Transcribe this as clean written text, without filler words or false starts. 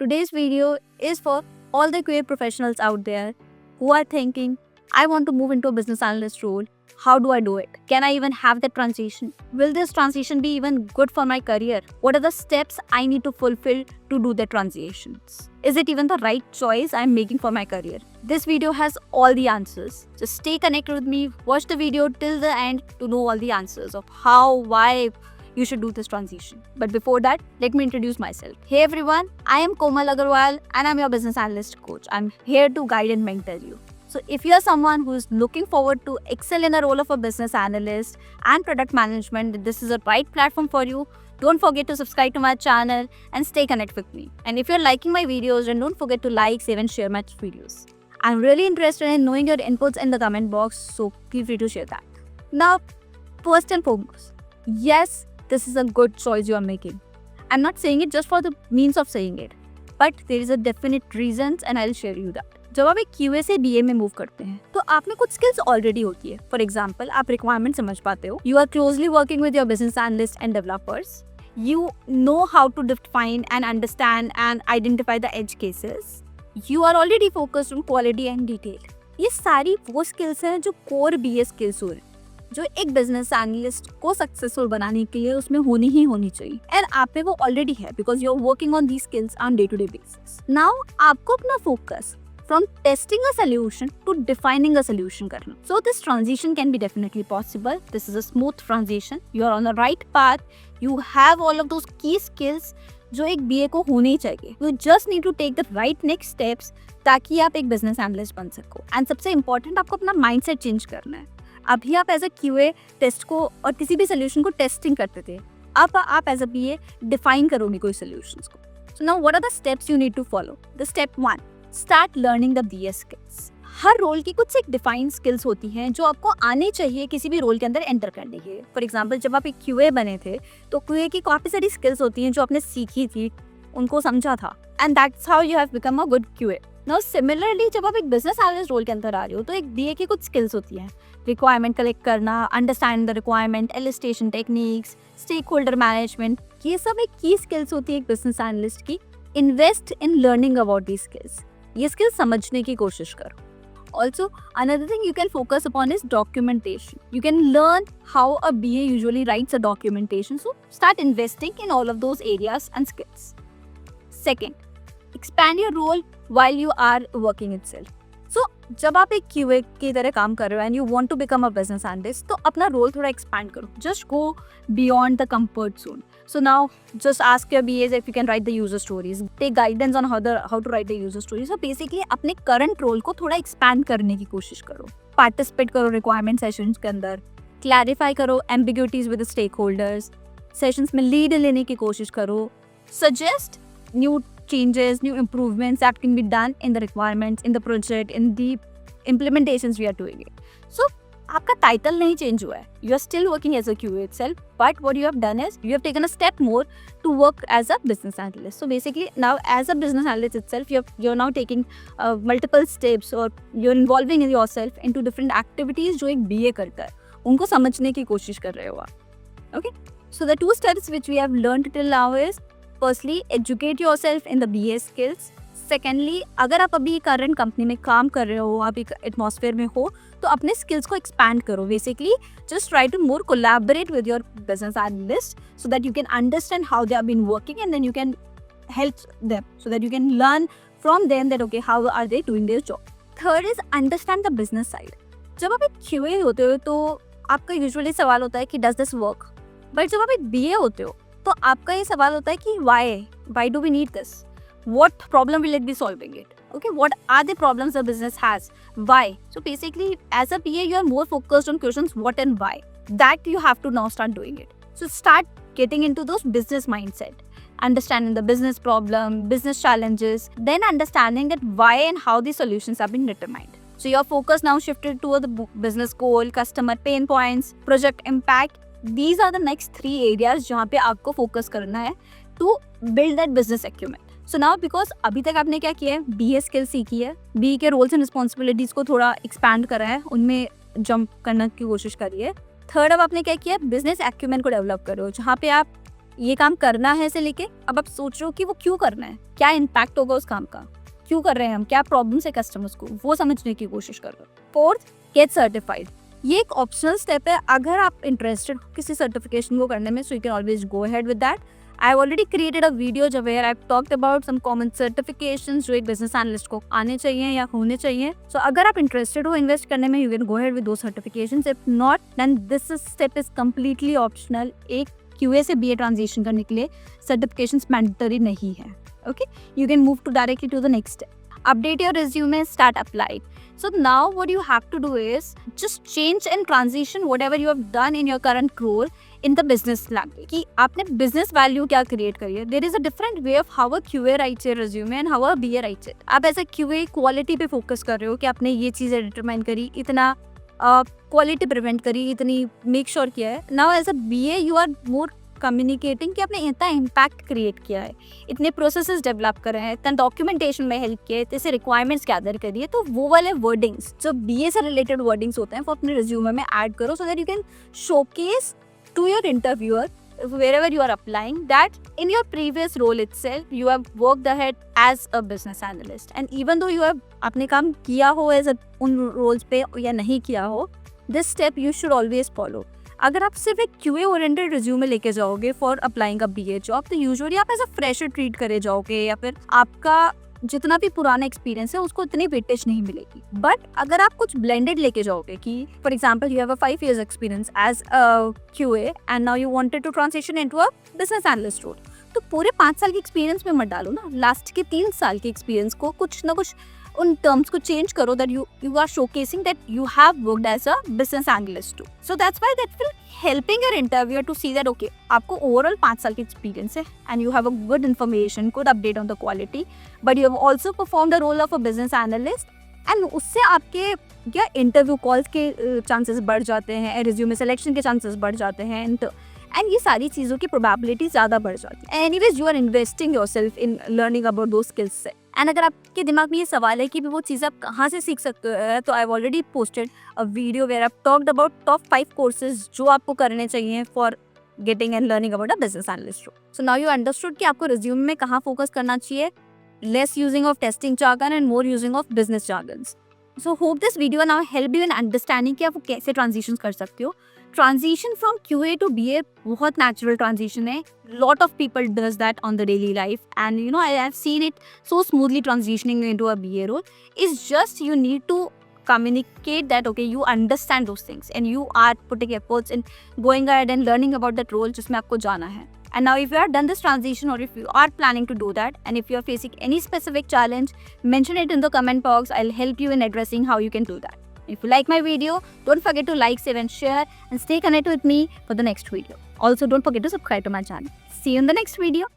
Today's video is for all the QA professionals out there who are thinking, I want to move into a business analyst role. How do I do it? Can I even have that transition? Will this transition be even good for my career? What are the steps I need to fulfill to do the transitions? Is it even the right choice I'm making for my career? This video has all the answers. Just stay connected with me, watch the video till the end to know all the answers of how, why, you should do this transition. But before that, let me introduce myself. Hey everyone, I am Komal Agarwal and I'm your business analyst coach. I'm here to guide and mentor you. So if you are someone who is looking forward to excel in the role of a business analyst and product management, this is the right platform for you. Don't forget to subscribe to my channel and stay connected with me. And if you're liking my videos, then don't forget to like, save and share my videos. I'm really interested in knowing your inputs in the comment box, so feel free to share that. Now, first and foremost, yes, this is a good choice you are making. I'm not saying it just for the means of saying it, but there is a definite reasons and I'll share you that. जब आप एक QA से BA में move करते हैं तो आप में कुछ स्किल्स ऑलरेडी होती है. फॉर एग्जाम्पल, आप रिक्वायरमेंट समझ पाते हो. You are closely working with your business analyst and developers. You know how to define and understand and identify the edge cases. You are already focused on quality and detail. ये सारी वो skills हैं जो core BA skills हो रहे हैं, जो एक बिजनेस एनालिस्ट को सक्सेसफुल बनाने के लिए उसमें होनी ही होनी चाहिए. एंड आप में वो ऑलरेडी है because you are working on the skills on day to day basis. Now आपको अपना focus from testing a solution to defining a solution करना. So this transition can be definitely possible. This is a smooth transition. You are on the right path. You have all of those key skills जो एक BA को होने चाहिए. You just need to take the right next steps ताकि आप एक business analyst बन सको. And सबसे important, आपको अपना mindset change करना है. अभी आप एज अ QA टेस्ट को और किसी भी सोल्यूशन को टेस्टिंग करते थे. अब आप एज अ BA डिफाइन करोगे कोई सोल्यूशंस को. So now what are the steps you need to follow. The step 1, start learning the BA skills. हर रोल की कुछ एक डिफाइंड स्किल्स होती हैं जो आपको आने चाहिए किसी भी रोल के अंदर एंटर करने के. फॉर एग्जाम्पल, जब आप एक QA बने थे तो QA की काफ़ी सारी स्किल्स होती हैं जो आपने सीखी थी, उनको समझा था, and that's how you have become a good QA. Now similarly, जब आप एक बिजनेस एनालिस्ट रोल के अंदर आ रहे हो तो एक BA की कुछ स्किल्स होती हैं. रिक्वायरमेंट कलेक्ट करना, understand the requirement, elicitation techniques, stakeholder management, ये सब एक की स्किल्स होती है एक बिजनेस एनालिस्ट की. Invest in learning about the skills. ये स्किल्स समझने की कोशिश करो. Also, another thing you can focus upon is documentation. You can learn how a BA usually writes a documentation. So start investing in all of those areas and skills. Second, expand your role while you are working itself. So जब आप एक QA की तरह काम कर रहे हो and you want to become a business analyst, तो अपना रोल थोड़ा expand करो. Just go beyond the comfort zone. So now just ask your BAs if you can write the user stories. Take guidance on how to write the user stories. So basically अपने current role को थोड़ा expand करने की कोशिश करो. Participate करो requirement sessions के अंदर. Clarify करो ambiguities with the stakeholders. Sessions में lead लेने की कोशिश करो. Suggest new changes, new improvements that can be done in the requirements, in the project, in the implementations we are doing it. So आपका title नहीं change हुआ है. You are still working as a QA itself, but what you have done is you have taken a step more to work as a business analyst. So basically now as a business analyst itself, you're now taking multiple steps or you're involving yourself into different activities जो एक BA करता है. उनको समझने की कोशिश कर रहे हो आप. Okay? So the 2 steps which we have learned till now is, firstly, educate yourself in the BA skills. Secondly, अगर आप अभी करंट कंपनी में काम कर रहे हो, आप एक एटमॉस्फेयर में हो, तो अपने स्किल्स को एक्सपैंड करो. Basically just try to more collaborate with your business analyst so that you can understand how they have been working and then you can help them so that you can learn from them that okay how are they doing their job. Third is understand the business side. जब आप एक QA होते हो तो आपका usually सवाल होता है कि डज दिस वर्क. बट जब आप एक BA होते हो तो आपका ये सवाल होता है कि why do we need this? What problem will it be solving it? Okay, what are the problems the business has? Why? So basically, as a BA, you are more focused on questions what and why. That you have to now start doing it. So start getting into those business mindset, understanding the business problem, business challenges, then understanding that why and how the solutions have been determined. So your focus now shifted toward the business goal, customer pain points, project impact. These are the next 3 areas जहाँ पे आपको focus करना है to build that business acumen. So now because अभी तक आपने क्या किया है, BA स्किल सीखी है, BA के रोल्स एंड रिस्पॉन्सिबिलिटीज को थोड़ा एक्सपैंड करा है, उनमें जंप करने की कोशिश करी है. थर्ड, अब आपने क्या किया, बिजनेस एक्यूमेन को डेवलप करो, जहाँ पे आप ये काम करना है से लेके अब आप सोच रहे हो कि वो क्यों करना है, क्या इम्पैक्ट होगा उस काम का, क्यों कर रहे हैं हम, क्या प्रॉब्लम्स है कस्टमर्स को, वो समझने की कोशिश कर रहे हो। Fourth, gate certified. ये एक ऑप्शनल स्टेप है, अगर आप इंटरेस्टेड हो किसी सर्टिफिकेशन को करने में, so you can always go ahead with that. I have already created a video जब where I talked about some common certifications जो एक बिजनेस एनालिस्ट को आने चाहिए या होने चाहिए। सो अगर आप इंटरेस्टेड हो इन्वेस्ट करने में, you can go ahead with दो certifications. If not, then this step is completely optional. एक QA से BA ट्रांजिशन करने के लिए सर्टिफिकेशंस मैंडेटरी नहीं है। Okay, you can move to directly to the next step. Update your resume, start applied. So now what you have to do is just change and transition whatever you have done in your current role in the business language. कि आपने business value क्या create करी है. There is a different way of how a QA writes your resume and how a BA writes it. आप ऐसे QA quality पे focus कर रहे हो कि आपने ये चीज़ें determine करी, इतना quality prevent करी, इतनी make sure किया है. Now as a BA you are more communicating कि आपने इतना इम्पैक्ट क्रिएट किया है, इतने प्रोसेसेस डेवलप करे हैं, इतना डॉक्यूमेंटेशन में हेल्प किया है, इतने रिक्वायरमेंट्स गैदर करी है। तो वो वाले वर्डिंग्स जो BA से रिलेटेड वर्डिंग्स होते हैं वो अपने रिज्यूमे में ऐड करो, so that you can showcase to your interviewer wherever you are applying that in your previous role itself you have worked ahead as a business analyst, and even though you have अपने काम किया हो as उन roles पे या नहीं किया हो, this step you should always follow. अगर आप सिर्फ एक QA ओरिएंटेड रिज्यूमे लेके जाओगे for applying a BA job, तो यूजुअली आप एज अ फ्रेशर ट्रीट करे जाओगे या फिर आपका जितना भी पुराना एक्सपीरियंस है उसको इतनी वेटेज नहीं मिलेगी। बट अगर आप कुछ ब्लेंडेड लेके जाओगे कि for example you have a 5 years experience as a QA and now you wanted to transition into a business analyst role, तो पूरे 5 साल के एक्सपीरियंस में मत डालो ना, लास्ट के 3 साल के एक्सपीरियंस को कुछ ना कुछ उन टर्म्स को चेंज करो that you are showcasing that you have worked as a business analyst too. So that's why that will helping your interviewer to see that okay, आपको overall 5 साल की एक्सपीरियंस है and you have a good information, good update on the quality, but you have also performed the role of a business analyst, and उससे आपके क्या interview calls के chances बढ़ जाते हैं, रिज्यूमे सिलेक्शन के चांसेस बढ़ जाते हैं, एंड ये सारी चीज़ों की प्रोबेबिलिटी ज़्यादा बढ़ जाती है। Anyways you are investing yourself in learning about those skills से। एंड अगर आपके दिमाग में ये सवाल है कि वो चीज़ आप कहाँ से सीख सकते हो, तो I have already posted a video where I talked about top 5 courses जो आपको करने चाहिए for getting and learning about a business analyst role. So now you understood कि आपको रिज्यूमे में कहाँ फोकस करना चाहिए, less using of testing jargon and more using of business jargons. So hope this video now help you in understanding कि आप कैसे ट्रांजिशन कर सकते हो। Transition from QA to BA बहुत नेचुरल ट्रांजिशन है, lot of people does that on the daily life, and you know I have seen it so smoothly transitioning into a BA role. Is just you need to communicate that okay, you understand those things and you are putting efforts in going ahead and learning about that role जिसमें आपको जाना है. And now if you have done this transition or if you are planning to do that, and if you are facing any specific challenge, mention it in the comment box. I'll help you in addressing how you can do that. If you like my video, don't forget to like, save and share, and stay connected with me for the next video. Also, don't forget to subscribe to my channel. See you in the next video.